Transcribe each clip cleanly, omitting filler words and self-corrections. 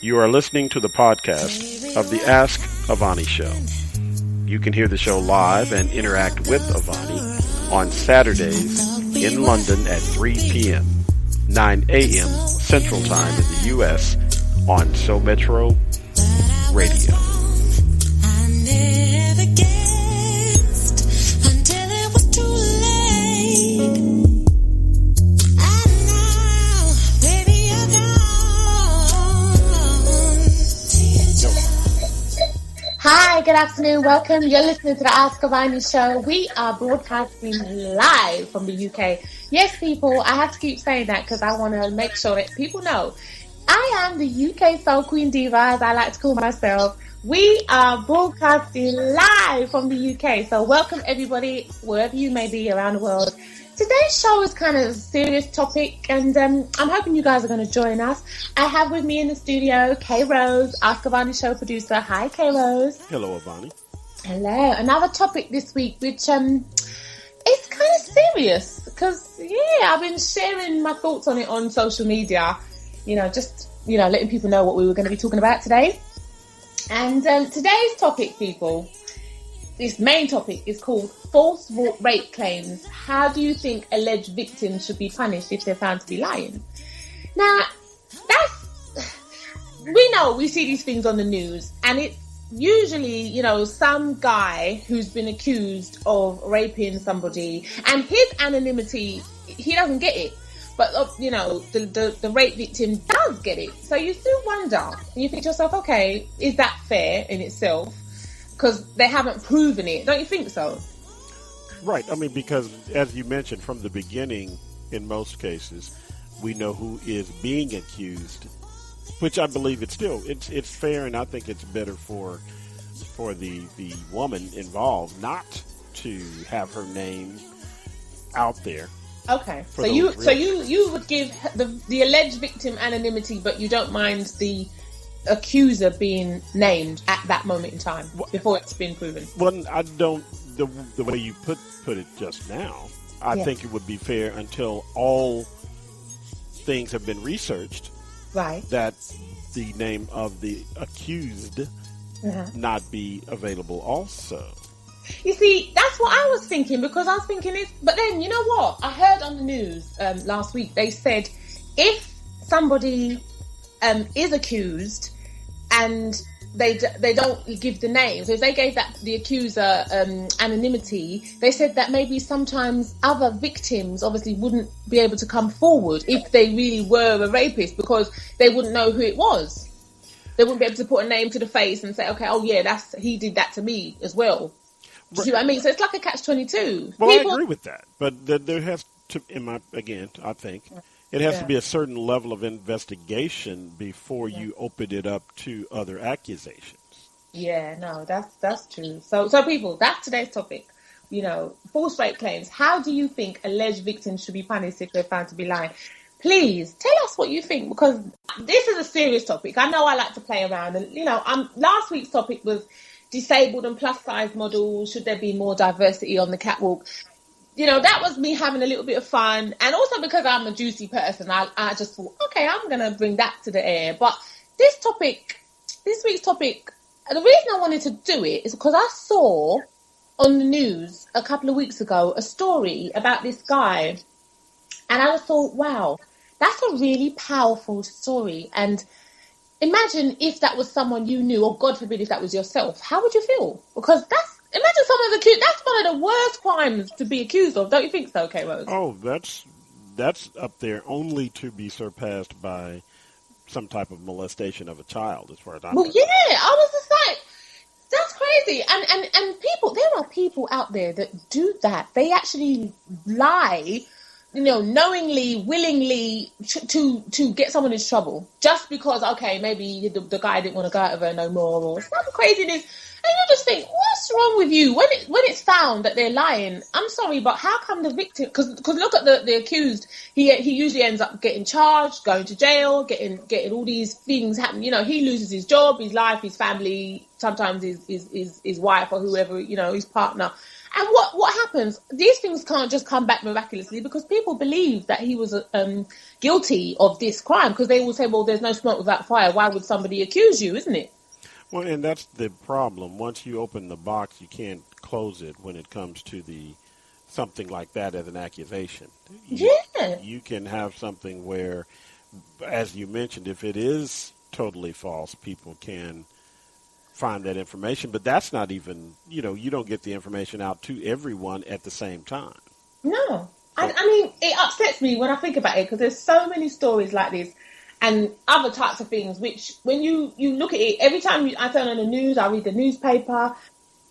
You are listening to the podcast of the Ask-Avani-Show. You can hear the show live and interact with Avani on Saturdays in London at 3 p.m., 9 a.m. Central Time in the U.S. on SoMetro Radio. Hi, good afternoon. Welcome. You're listening to the Ask-Avani-Show. We are broadcasting live from the UK. Yes, people, I have to keep saying that because I want to make sure that people know I am the UK Soul Queen Diva, as I like to call myself. We are broadcasting live from the UK. So welcome, everybody, wherever you may be around the world. Today's show is kind of a serious topic, and I'm hoping you guys are going to join us. I have with me in the studio Kay Rose, Ask-Avani-Show producer. Hi, Kay Rose. Hello, Avani. Hello. Another topic this week, which is kind of serious, because, I've been sharing my thoughts on it on social media, letting people know what we were going to be talking about today. And today's topic, people, this main topic is called false rape claims. How do you think alleged victims should be punished if they're found to be lying? Now, we see these things on the news, and it's usually, some guy who's been accused of raping somebody, and his anonymity, he doesn't get it. But, the rape victim does get it. So you still wonder, and you think to yourself, okay, is that fair in itself? Because they haven't proven it. Don't you think so? Right. I mean, because as you mentioned from the beginning, in most cases, we know who is being accused, which I believe it's fair, and I think it's better for the woman involved not to have her name out there. Okay. So you would give the alleged victim anonymity, but you don't mind the accuser being named at that moment in time before it's been proven. Well, I don't. The way you put it just now, I think it would be fair until all things have been researched. Right. That the name of the accused not be available also. You see, that's what I was thinking, because I was thinking but then, you know what? I heard on the news last week, they said if somebody is accused and they don't give the name, so if they gave the accuser anonymity, they said that maybe sometimes other victims obviously wouldn't be able to come forward if they really were a rapist, because they wouldn't know who it was. They wouldn't be able to put a name to the face and say, okay, oh yeah, he did that to me as well. Do you see what I mean? So it's like a catch-22. Well, I agree with that, but there has to, I think it has to be a certain level of investigation before you open it up to other accusations. Yeah, no, that's true. So people, that's today's topic. False rape claims. How do you think alleged victims should be punished if they're found to be lying? Please tell us what you think, because this is a serious topic. I know I like to play around, and last week's topic was disabled and plus size models. Should there be more diversity on the catwalk? That was me having a little bit of fun, and also because I'm a juicy person, I just thought, okay, I'm going to bring that to the air. But this week's topic, the reason I wanted to do it is because I saw on the news a couple of weeks ago a story about this guy, and I just thought, wow, that's a really powerful story. And imagine if that was someone you knew, or God forbid if that was yourself. How would you feel? Because imagine someone's accused. That's one of the worst crimes to be accused of. Don't you think so, Kay Rose? Oh, that's up there, only to be surpassed by some type of molestation of a child, as far as I'm concerned. Well, yeah, I was just like, that's crazy. And people, there are people out there that do that. They actually lie, knowingly, willingly to get someone in trouble, just because, okay, maybe the guy didn't want to go out with her no more, or some craziness. And you just think, what's wrong with you? When it's found that they're lying, I'm sorry, but how come the victim? Because look at the accused. He usually ends up getting charged, going to jail, getting all these things happen. He loses his job, his life, his family, sometimes his wife or whoever, his partner. And what happens? These things can't just come back miraculously because people believe that he was guilty of this crime because they will say, well, there's no smoke without fire. Why would somebody accuse you, isn't it? Well, and that's the problem. Once you open the box, you can't close it when it comes to something like that as an accusation. You can have something where, as you mentioned, if it is totally false, people can find that information, but that's not even, you don't get the information out to everyone at the same time. No. I mean, it upsets me when I think about it because there's so many stories like this and other types of things, which when you look at it, every time I turn on the news, I read the newspaper,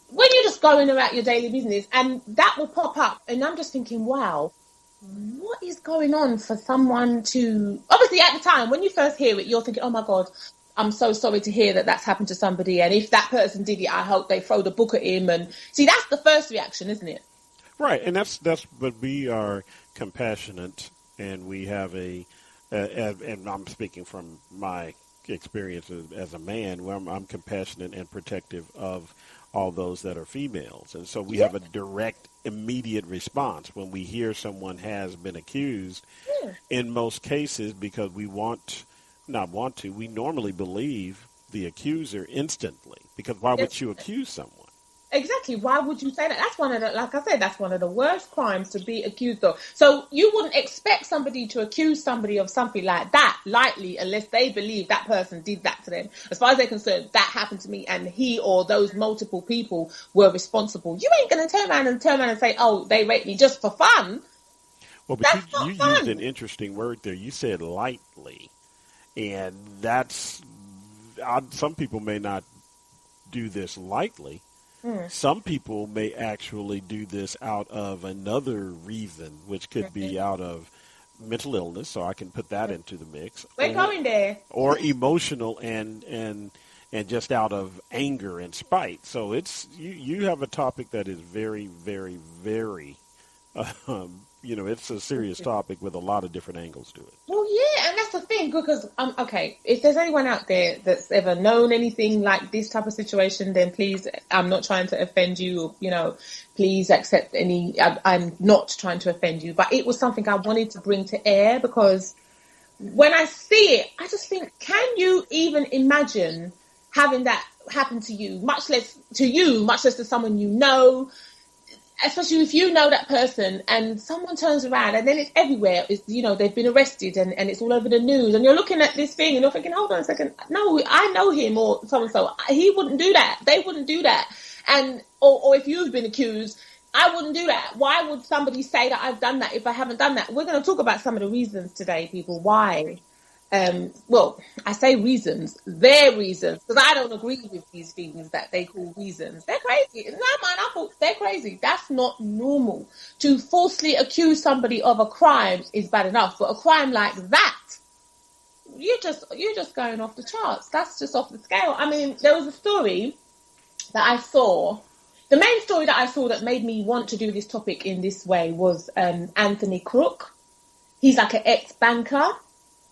when you're just going about your daily business and that will pop up and I'm just thinking, wow, what is going on for someone to, obviously at the time, when you first hear it, you're thinking, oh my God, I'm so sorry to hear that that's happened to somebody. And if that person did it, I hope they throw the book at him. And see, that's the first reaction, isn't it? Right. And that's, but we are compassionate and we have and I'm speaking from my experience as a man, where I'm compassionate and protective of all those that are females. And so we have a direct, immediate response when we hear someone has been accused in most cases because we we normally believe the accuser instantly because why would you accuse someone? Exactly. Why would you say that? That's one of the, like I said, that's one of the worst crimes to be accused of. So you wouldn't expect somebody to accuse somebody of something like that lightly unless they believe that person did that to them. As far as they're concerned, that happened to me and he or those multiple people were responsible. You ain't going to turn around and say, oh, they raped me just for fun. Well, but you used an interesting word there. You said lightly. And that's, some people may not do this lightly. Some people may actually do this out of another reason, which could be out of mental illness, so I can put that into the mix. We're going there. Or emotional and just out of anger and spite. So it's you have a topic that is very, very, very it's a serious topic with a lot of different angles to it. Well, yeah, and that's the thing, because, okay, if there's anyone out there that's ever known anything like this type of situation, then please, I'm not trying to offend you, please accept I'm not trying to offend you, but it was something I wanted to bring to air, because when I see it, I just think, can you even imagine having that happen to you, much less to someone you know, especially if you know that person and someone turns around and then it's everywhere. It's, they've been arrested and it's all over the news and you're looking at this thing and you're thinking, hold on a second. No, I know him or so-and-so. He wouldn't do that. They wouldn't do that. And, or if you've been accused, I wouldn't do that. Why would somebody say that I've done that if I haven't done that? We're going to talk about some of the reasons today, people. Why? Well, I say reasons, their reasons, because I don't agree with these things that they call reasons. They're crazy. It's not mine. I thought they're crazy. That's not normal. To falsely accuse somebody of a crime is bad enough, but a crime like that, you're just going off the charts. That's just off the scale. I mean, there was a story that I saw. The main story that I saw that made me want to do this topic in this way was Anthony Crook. He's like an ex-banker.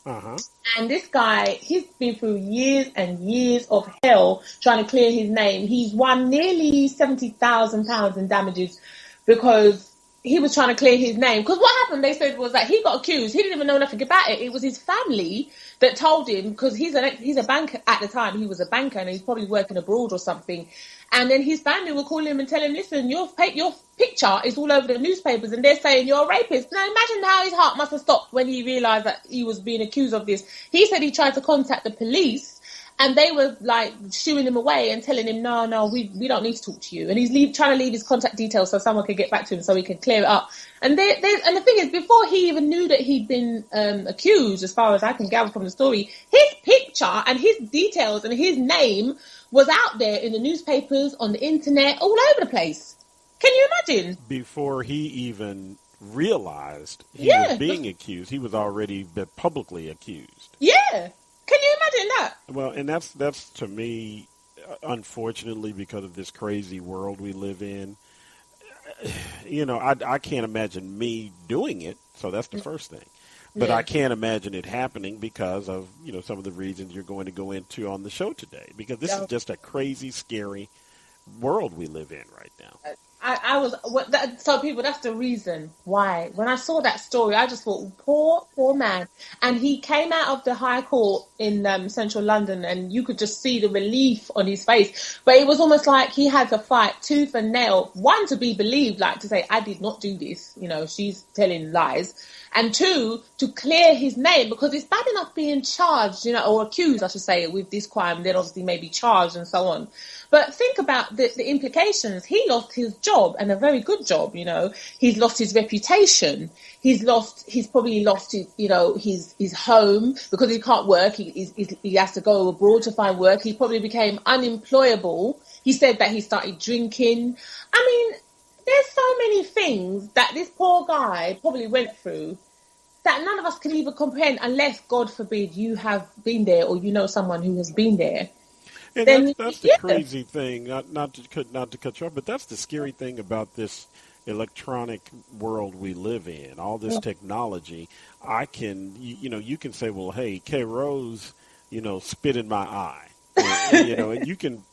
Uh-huh. And this guy, he's been through years and years of hell trying to clear his name. He's won nearly £70,000 in damages because he was trying to clear his name. Because what happened, they said, was that he got accused. He didn't even know nothing about it. It was his family that told him, because he's a banker at the time. He was a banker and he's probably working abroad or something. And then his family will call him and tell him, listen, your picture is all over the newspapers and they're saying you're a rapist. Now imagine how his heart must have stopped when he realised that he was being accused of this. He said he tried to contact the police and they were like shooing him away and telling him, no, we don't need to talk to you. And he's trying to leave his contact details so someone could get back to him so he can clear it up. And and the thing is, before he even knew that he'd been accused, as far as I can gather from the story, his picture and his details and his name was out there in the newspapers, on the internet, all over the place. Can you imagine? Before he even realized he was being accused, he was already publicly accused. Yeah. Can you imagine that? Well, and that's to me, unfortunately, because of this crazy world we live in, I can't imagine me doing it. So that's the first thing. But I can't imagine it happening because of, some of the reasons you're going to go into on the show today. Because this is just a crazy, scary world we live in right now. So people, that's the reason why. When I saw that story, I just thought, poor man. And he came out of the High Court in central London, and you could just see the relief on his face. But it was almost like he had to fight tooth and nail. One, to be believed, like to say, I did not do this. You know, she's telling lies. And two, to clear his name, because it's bad enough being charged, you know, or accused, I should say, with this crime, then obviously maybe charged and so on. But think about the implications. He lost his job, and a very good job, you know. He's lost his reputation. He's probably lost his, you know, his home because he can't work. He has to go abroad to find work. He probably became unemployable. He said that he started drinking. I mean, there's so many things that this poor guy probably went through that none of us can even comprehend unless, God forbid, you have been there or you know someone who has been there. And then, that's the crazy thing, not to cut you off, but that's the scary thing about this electronic world we live in, all this technology. You can say, well, hey, K. Rose, you know, spit in my eye. You know, and you can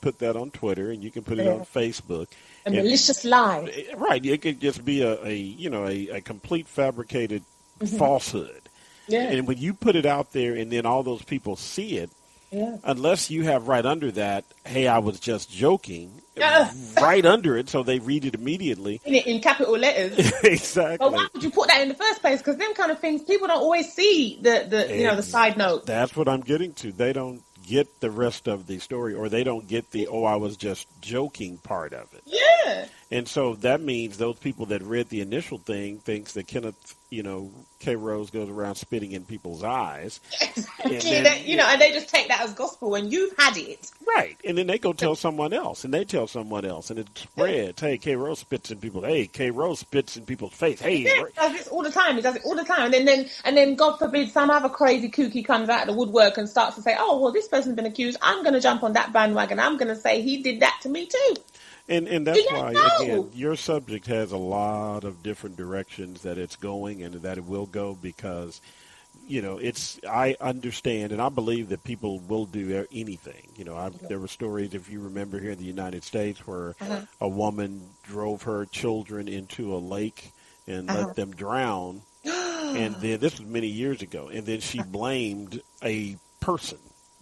put that on Twitter and you can put it on Facebook. A malicious lie. Right. It could just be a complete fabricated falsehood. Yeah. And when you put it out there and then all those people see it, unless you have right under that, hey, I was just joking, right under it, so they read it immediately. In capital letters. Exactly. But why would you put that in the first place? Because them kind of things, people don't always see the side note. That's what I'm getting to. They don't get the rest of the story, or they don't get the, I was just joking part of it. Yeah. And so that means those people that read the initial thing thinks that Kenneth, K. Rose goes around spitting in people's eyes. Exactly. And they just take that as gospel when you've had it. Right. And then they go tell someone else, and they tell someone else, and it spreads. Hey, K. Rose spits in people's, hey, K. Rose spits in people's face. Hey. He does this all the time. He does it all the time. And then God forbid, some other crazy kooky comes out of the woodwork and starts to say, oh, well, this person's been accused. I'm going to jump on that bandwagon. I'm going to say he did that to me too. And that's why, again, your subject has a lot of different directions that it's going and that it will go because, I understand and I believe that people will do anything. There were stories, if you remember, here in the United States where a woman drove her children into a lake and let them drown. And then this was many years ago. And then she blamed a person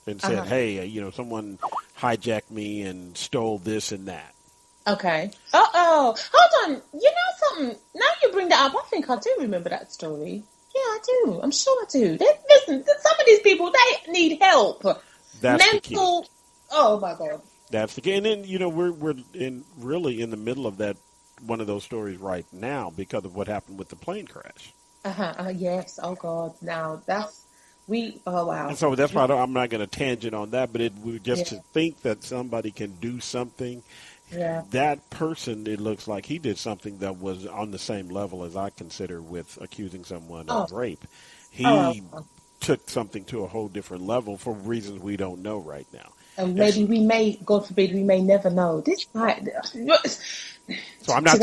and said, hey, someone hijacked me and stole this and that. Okay. Uh-oh. Hold on. You know something? Now you bring that up, I think I do remember that story. Yeah, I do. I'm sure I do. Listen, some of these people, they need help. That's the key. Oh, my God. That's the key. And then, we're really in the middle of that, one of those stories right now because of what happened with the plane crash. Yes. Oh, God. Now, oh, wow. And so that's why I'm not going to tangent on that, but to think that somebody can do something. Yeah. That person, it looks like he did something that was on the same level as I consider with accusing someone of rape. He took something to a whole different level for reasons we don't know right now. And maybe we may, God forbid, we may never know. This guy. So I'm not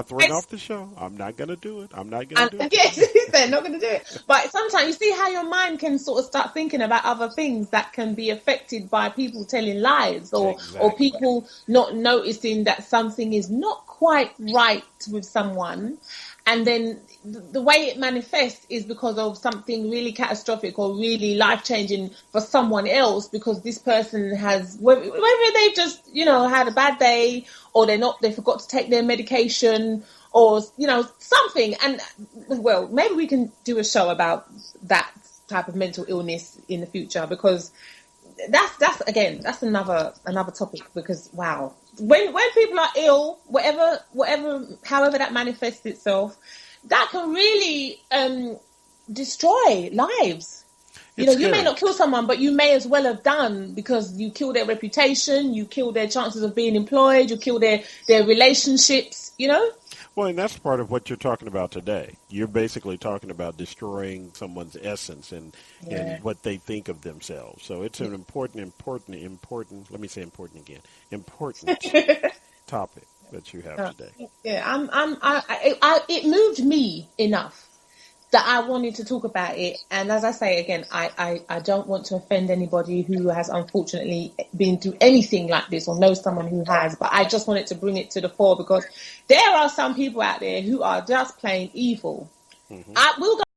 throwing off the show. I'm not going to do it. I'm not going to do it. Yes, they're not going to do it. But sometimes you see how your mind can sort of start thinking about other things that can be affected by people telling lies or people not noticing that something is not quite right with someone. And then the way it manifests is because of something really catastrophic or really life-changing for someone else because this person has, whether they've just, had a bad day or they forgot to take their medication or, something. And, well, maybe we can do a show about that type of mental illness in the future because that's another topic because, wow. When people are ill, however that manifests itself, that can really destroy lives. You may not kill someone, but you may as well have done because you kill their reputation, you kill their chances of being employed, you kill their relationships, Well, and that's part of what you're talking about today. You're basically talking about destroying someone's essence and what they think of themselves. So it's an important, let me say important again, important topic that you have today. Yeah, it moved me enough that I wanted to talk about it. And as I say again, I don't want to offend anybody who has unfortunately been through anything like this or knows someone who has, but I just wanted to bring it to the fore because there are some people out there who are just plain evil. I will go